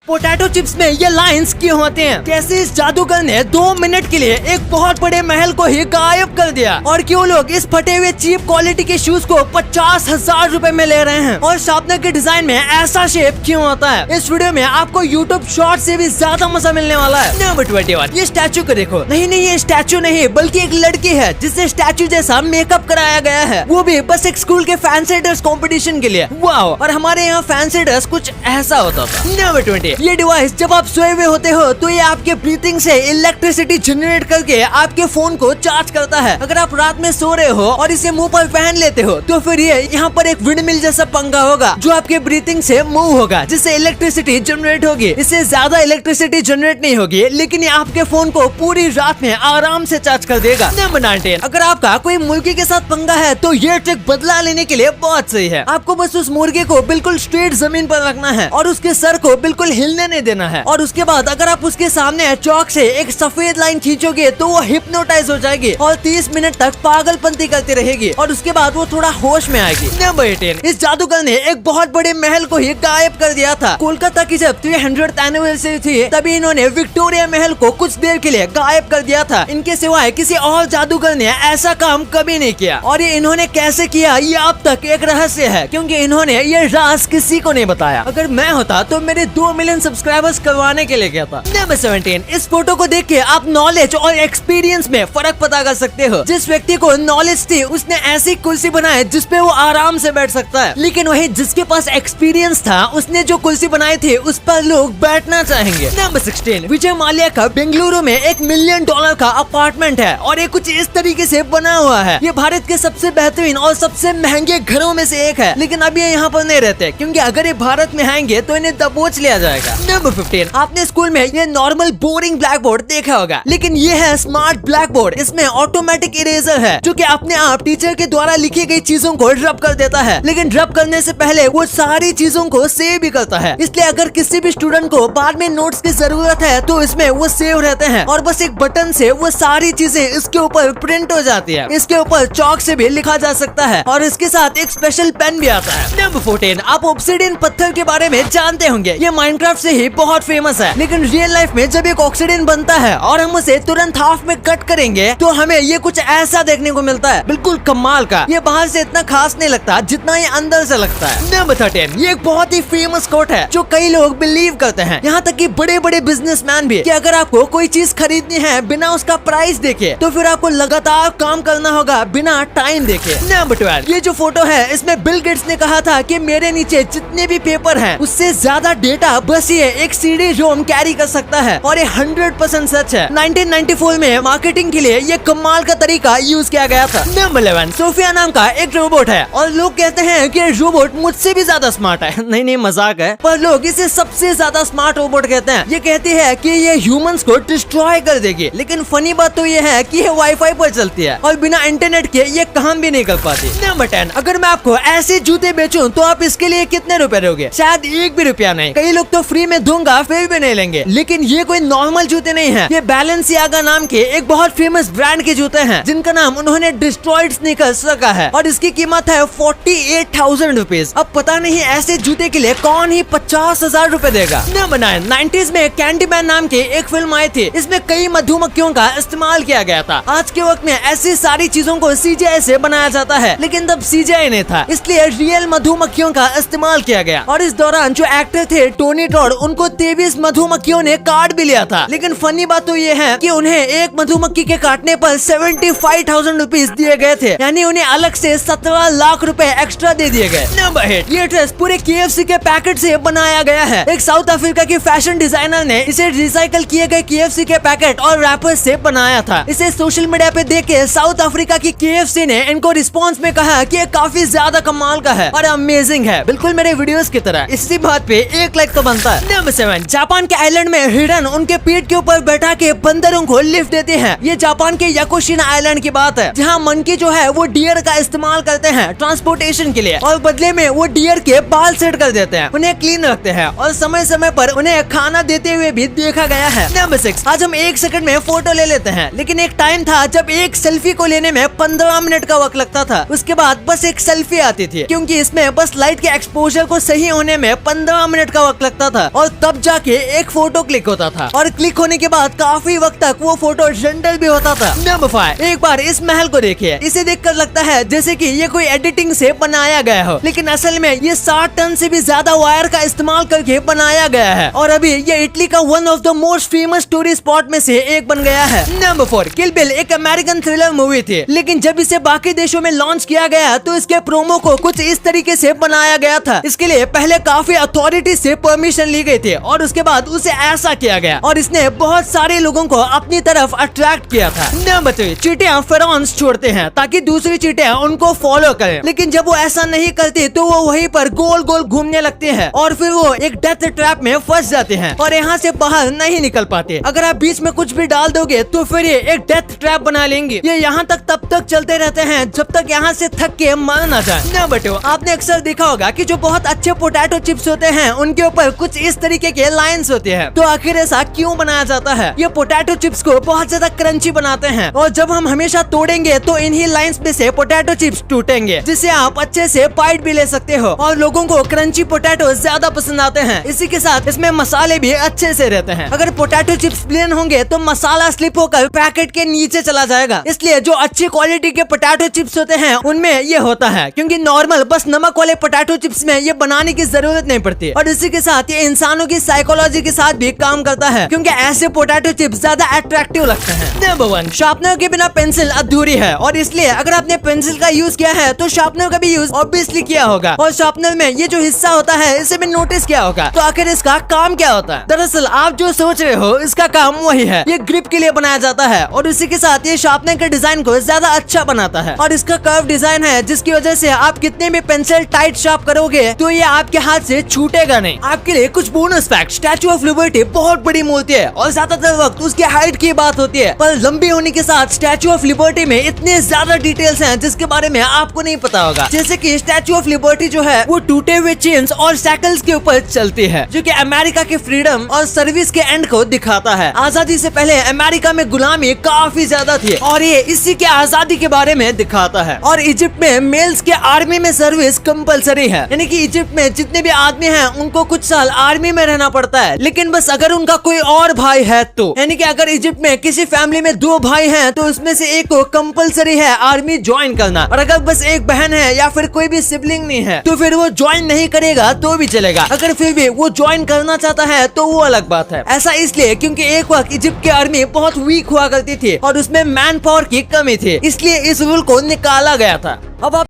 Potato chips में ये lines क्यों होते हैं? कैसे इस जादूगर ने 2 मिनट के लिए एक बहुत बड़े महल को ही गायब कर दिया? और क्यों लोग इस फटे हुए चीप क्वालिटी के शूज को 50,000 रुपए में ले रहे हैं? और शार्पनर के डिजाइन में ऐसा शेप क्यों होता है? इस वीडियो में आपको यूट्यूब शॉर्ट से भी ज्यादा मजा मिलने वाला है। नंबर 21, ये स्टैचू को देखो। नहीं, ये स्टैचू नहीं बल्कि एक लड़की है जिससे स्टैचू जैसा मेकअप कराया गया है, वो भी बस एक स्कूल के फैंसी ड्रेस कंपटीशन के लिए। वाओ! और हमारे यहाँ फैंसी ड्रेस कुछ ऐसा होता था। नंबर 20, ये डिवाइस जब आप सोए हुए होते हो तो ये आपके ब्रीथिंग से इलेक्ट्रिसिटी जनरेट करके आपके फोन को चार्ज करता है। अगर आप रात में सो रहे हो और इसे मुंह पर पहन लेते हो तो फिर ये यहाँ पर एक विंडमिल जैसा पंखा होगा जो आपके ब्रीथिंग से मूव होगा, जिससे इलेक्ट्रिसिटी जनरेट होगी। इससे ज्यादा इलेक्ट्रिसिटी जनरेट नहीं होगी, लेकिन ये आपके फोन को पूरी रात में आराम से चार्ज कर देगा। नंबर 19, अगर आपका कोई मुर्गी के साथ पंगा है तो ये ट्रिक बदला लेने के लिए बहुत सही है। आपको बस उस मुर्गे को बिल्कुल स्ट्रेट जमीन पर रखना है और उसके सर को बिल्कुल हिलने नहीं देना है। और उसके बाद अगर आप उसके सामने चौक से एक सफेद लाइन खींचोगे तो वो हिप्नोटाइज हो जाएगी और 30 मिनट तक पागलपंती करती रहेगी और उसके बाद वो थोड़ा होश में आएगी। नंबर 18, इस जादूगर ने एक बहुत बड़े महल को ही गायब कर दिया था। कोलकाता की जब 300th एनिवर्सरी थी तभी इन्होंने विक्टोरिया महल को कुछ देर के लिए गायब कर दिया था। इनके सिवाय किसी और जादूगर ने ऐसा काम कभी नहीं किया और ये इन्होंने कैसे किया ये अब तक एक रहस्य है, क्योंकि इन्होंने ये राज किसी को नहीं बताया। अगर मैं होता तो मेरे 2 मिलियन सब्सक्राइबर्स करवाने के लिए कहता। नंबर 17, इस फोटो को देख के आप नॉलेज और एक्सपीरियंस में फर्क पता कर सकते हो। जिस व्यक्ति को नॉलेज थी उसने ऐसी कुर्सी बनाई जिसपे वो आराम से बैठ सकता है, लेकिन वही जिसके पास एक्सपीरियंस था उसने जो कुर्सी बनाई थी उस पर लोग बैठना चाहेंगे। नंबर 16, विजय माल्या का बेंगलुरु में $1 मिलियन का अपार्टमेंट है और ये कुछ इस तरीके से बना हुआ है। ये भारत के सबसे बेहतरीन और सबसे महंगे घरों में से एक है, लेकिन अब ये यहाँ पर नहीं रहते क्योंकि अगर ये भारत में आएंगे तो इन्हें दबोच लिया जाएगा। नंबर 15, आपने स्कूल में ये नॉर्मल बोरिंग ब्लैक बोर्ड देखा होगा, लेकिन ये है स्मार्ट ब्लैक बोर्ड। इसमें ऑटोमेटिक इरेजर है जो कि अपने आप टीचर के द्वारा लिखी गई चीजों को रब कर देता है, लेकिन रब करने से पहले वो सारी चीजों को सेव भी करता है। इसलिए अगर किसी भी स्टूडेंट को बाद में नोट्स की जरूरत है तो इसमें वो सेव रहते हैं और बस एक बटन से वो सारी चीजें इसके ऊपर प्रिंट हो जाती है। इसके ऊपर चौक से भी लिखा जा सकता है और इसके साथ एक स्पेशल पेन भी आता है। नंबर 14, आप ऑब्सिडियन पत्थर के बारे में जानते होंगे। ये माइनक्राफ्ट से ही बहुत फेमस है, लेकिन रियल लाइफ में जब एक ऑक्सीडेंट बनता है और हम उसे तुरंत हाफ में कट करेंगे तो हमें ये कुछ ऐसा देखने को मिलता है, बिल्कुल कमाल का। ये बाहर से इतना खास नहीं लगता जितना ये अंदर से लगता है। नंबर 13, ये एक बहुत ही फेमस कोट है जो कई लोग बिलीव करते हैं, यहाँ तक कि बड़े बड़े बिजनेसमैन भी, कि अगर आपको कोई चीज खरीदनी है बिना उसका प्राइस देखे तो फिर आपको लगातार काम करना होगा बिना टाइम देखे। नंबर 12, ये जो फोटो है इसमें बिल गेट्स ने कहा था कि मेरे नीचे जितने भी पेपर हैं उससे ज्यादा डेटा बस ये एक CD रोम कैरी कर सकता है, और ये 100% सच है। 1994 में मार्केटिंग के लिए ये कमाल का तरीका यूज किया गया था। नंबर 11, सोफिया नाम का एक रोबोट है और लोग कहते हैं कि रोबोट मुझसे भी ज्यादा स्मार्ट है। नहीं मजाक है, पर लोग इसे सबसे ज्यादा स्मार्ट रोबोट कहते हैं। ये कहती है कि ये ह्यूमंस को डिस्ट्रॉय कर देगी, लेकिन फनी बात तो ये है कि ये वाईफाई पर चलती है और बिना इंटरनेट के ये काम भी नहीं कर पाती। नंबर 10, अगर मैं आपको ऐसे जूते बेचूं तो आप इसके लिए कितने रुपए दोगे? शायद 1 भी रुपया नहीं। कई लोग तो फ्री में दूंगा फिर भी नहीं लेंगे, लेकिन ये कोई नॉर्मल जूते नहीं है। ये बैलेंसियागा नाम के एक बहुत फेमस ब्रांड के जूते हैं जिनका नाम उन्होंने डिस्ट्रॉयड स्नीकर्स रखा है और इसकी कीमत है 48,000 रुपीज। अब पता नहीं ऐसे जूते के लिए कौन ही 50,000 रुपए देगा। नंबर 9, 90s में कैंडीमैन नाम की एक फिल्म आई थी। इसमें कई मधुमक्खियों का इस्तेमाल किया गया था। आज के वक्त में ऐसी सारी चीजों को CGI से बनाया जाता है, लेकिन तब CGI नहीं था, इसलिए रियल मधुमक्खियों का इस्तेमाल किया गया। और इस दौरान जो एक्टर थे टोनी टॉड, उनको 23 मधुमक्खियों ने काट भी लिया था। लेकिन फनी बात तो ये है कि उन्हें एक मधुमक्खी के काटने पर 75,000 रुपीज दिए गए थे, यानी उन्हें अलग से 17 लाख रुपए एक्स्ट्रा दे दिए गए। नंबर 8, ये ड्रेस पूरे KFC के पैकेट से बनाया गया है। एक साउथ अफ्रीका के फैशन डिजाइनर ने इसे रिसाइकल किए गए KFC के पैकेट और रैपर से बनाया था। इसे सोशल मीडिया पे देख के साउथ अफ्रीका की KFC ने इनको रिस्पॉन्स में कहा कि ये काफी ज्यादा कमाल का है और अमेजिंग है, बिल्कुल मेरे वीडियोस की तरह। इसी बात पे 1 लाइक तो बनता है। नंबर 7, जापान के आइलैंड में हिरन उनके पीठ के ऊपर बैठा के बंदरों को लिफ्ट देते हैं। ये जापान के याकुशिना आइलैंड की बात है, जहाँ मंकी जो है वो डियर का इस्तेमाल करते हैं ट्रांसपोर्टेशन के लिए और बदले में वो डियर के बाल सेट कर देते हैं, उन्हें क्लीन रखते हैं और समय समय पर उन्हें खाना देते हुए भी देखा गया है। नंबर 6, आज हम 1 सेकंड में फोटो ले लेते हैं, लेकिन एक टाइम था जब एक सेल्फी को लेने में 15 मिनट का वक्त लगता था। उसके बाद बस एक सेल्फी आती थी, क्योंकि इसमें बस लाइट के एक्सपोजर को सही होने में 15 मिनट का वक्त लगता था और तब जाके एक फोटो क्लिक होता था और क्लिक होने के बाद काफी वक्त तक वो फोटो रेंडर भी होता था। नंबर 5, एक बार इस महल को देखिए। इसे देखकर लगता है जैसे कि ये कोई एडिटिंग से बनाया गया हो, लेकिन असल में ये 60 टन से भी ज्यादा वायर का इस्तेमाल करके बनाया गया है और अभी ये इटली का one of the most famous tourist spot में से एक बन गया है। नंबर 4, किल बिल एक अमेरिकन थ्रिलर मूवी थी, लेकिन जब इसे बाकी देशों में लॉन्च किया गया तो इसके प्रोमो को कुछ इस तरीके से बनाया गया था। इसके लिए पहले काफी अथॉरिटी से परमिशन ली गई थी और उसके बाद उसे ऐसा किया गया और इसने बहुत सारे लोगों को अपनी तरफ अट्रैक्ट किया था। नंबर 3, चींटियां फेरोमोन्स छोड़ते हैं ताकि दूसरी चींटियां उनको फॉलो करें, लेकिन जब वो ऐसा नहीं करती तो वो वहीं पर गोल गोल घूमने लगते हैं और फिर वो एक डेथ ट्रैप में फंस जाते हैं और यहाँ से बाहर नहीं निकल पाते। अगर आप बीच में कुछ भी डाल दोगे तो फिर ये एक डेथ ट्रैप बना लेंगे। ये यहाँ तक तब तक चलते रहते हैं जब तक यहाँ से थक के मर ना जाए। नंबर 2, आपने अक्सर देखा होगा कि जो बहुत अच्छे पोटैटो चिप्स होते हैं उनके ऊपर कुछ इस तरीके के लाइंस होते हैं। तो आखिर ऐसा क्यों बनाया जाता है? ये पोटैटो चिप्स को बहुत ज्यादा क्रंची बनाते हैं और जब हम हमेशा तोड़ेंगे तो इन्हीं लाइंस में से पोटैटो चिप्स टूटेंगे, जिससे आप अच्छे से बाइट भी ले सकते हो और लोगों को क्रंची पोटैटो ज्यादा पसंद आते हैं। इसी के साथ इसमें मसाले भी अच्छे से रहते हैं। अगर पोटैटो चिप्स प्लेन होंगे तो मसाला स्लिप होकर पैकेट के नीचे चला जाएगा, इसलिए जो अच्छी क्वालिटी के पोटैटो चिप्स होते हैं उनमें ये होता है, क्योंकि नॉर्मल बस नमक वाले पोटैटो चिप्स में ये बनाने की जरूरत नहीं पड़ती। और इसी के साथ ये इंसानों की साइकोलॉजी के साथ भी काम करता है, क्योंकि ऐसे पोटैटो चिप्स ज्यादा अट्रैक्टिव लगते हैं। नंबर 1, शार्पनर के बिना पेंसिल अधूरी है और इसलिए अगर आपने पेंसिल का यूज किया है तो शार्पनर का भी यूज ऑब्वियसली किया होगा और शार्पनर में ये जो हिस्सा होता है इसे भी नोटिस किया होगा। तो आखिर इसका काम क्या होता है? दरअसल आप जो सोच रहे हो इसका काम वही है, ये ग्रिप के लिए बनाया जाता है और इसी के साथ ये शार्पनर के डिजाइन को ज्यादा अच्छा बनाता है और इसका कर्व डिजाइन है, जिसकी वजह से आप कितने भी पेंसिल टाइट शार्प करोगे तो ये आपके हाथ से छूटेगा नहीं। आपके लिए कुछ bonus fact, statue of liberty बहुत बड़ी मूर्ति है और ज्यादातर वक्त उसकी हाइट की बात होती है, पर लंबी होने के साथ स्टैचू ऑफ लिबर्टी में इतने ज्यादा डिटेल्स हैं जिसके बारे में आपको नहीं पता होगा। जैसे कि स्टैचू ऑफ लिबर्टी जो है वो टूटे हुए चेन्स और साइकिल्स के ऊपर चलती है, जो कि अमेरिका के फ्रीडम और सर्विस के एंड को दिखाता है। आजादी से पहले अमेरिका में गुलामी काफी ज्यादा थी और ये इसी के आजादी के बारे में दिखाता है। और इजिप्ट में मेल्स के आर्मी में सर्विस कंपलसरी है, यानी कि इजिप्ट में जितने भी आदमी हैं उनको कुछ साल आर्मी में रहना पड़ता है, लेकिन बस अगर उनका कोई और भाई है तो, यानी कि अगर इजिप्ट में किसी फैमिली में 2 भाई हैं तो उसमें से एक को कंपलसरी है आर्मी ज्वाइन करना, और अगर बस एक बहन है या फिर कोई भी सिबलिंग नहीं है तो फिर वो ज्वाइन नहीं करेगा तो भी चलेगा। अगर फिर भी वो ज्वाइन करना चाहता है तो वो अलग बात है। ऐसा इसलिए क्योंकि एक वक्त इजिप्ट की आर्मी बहुत वीक हुआ करती थी और उसमें मैन पावर की कमी थी, इसलिए इस रूल को निकाला गया था। अब आप